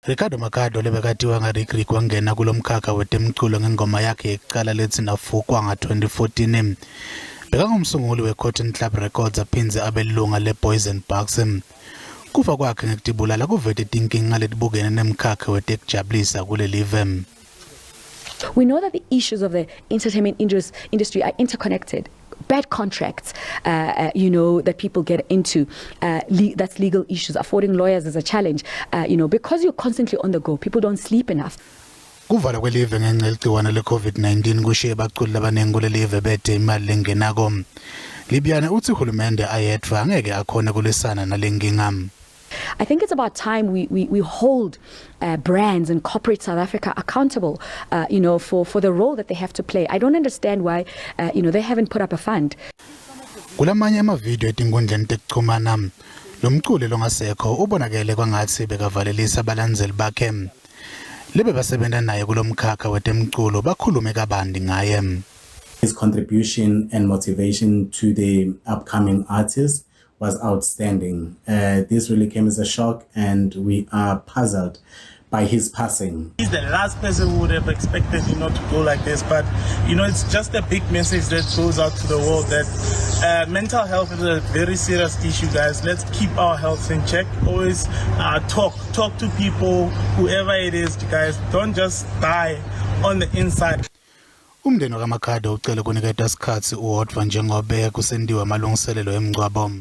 Ricardo Makhado lobekatiwa Riky Rick wangena kulomkhakha kutemculo ngengoma yakhe yokuqala lethi nafukwa nga-2014. Bekangumsunguli we-Cotton Club Records aphinze abelunga le-Boys and Bucks. Kufa kwakhe ngekutibulala kuvete tinkinga letibukene nemkhakha wetekujabulisa kule live. We know that the issues of the entertainment industry are interconnected. Bad contracts, that people get into, that's legal issues. Affording lawyers is a challenge, because you're constantly on the go. People don't sleep enough. Kuvala kwelive ngenxa yegciwane le-COVID-19 kushiye abaculi abaningi kule live bethe imali lengenako. Libyana uthi uhulumende ayedwa angeke akhona kulisana nalenkinga. I think it's about time we hold brands and corporate South Africa accountable, for the role that they have to play. I don't understand why, they haven't put up a fund. Kulamanye amavideo etingondleni tekuchumana, lo mculi longasekho ubonakele kwangathi bekavalelisa abalandeli bakhe. Lebe basebenta naye kulomkhakha wetemculo bakhulume kabandi ngaye. His contribution and motivation to the upcoming artists was outstanding. This really came as a shock, and we are puzzled by his passing. He's the last person who would have expected, to go like this. But, it's just a big message that goes out to the world that mental health is a very serious issue, guys. Let's keep our health in check. Always talk to people, whoever it is, guys. Don't just die on the inside. Umndeni wakaMakhado ucela kuniketa isikhathi uwodwa njengoba kusendiwa amalungiselelo emngcwabo.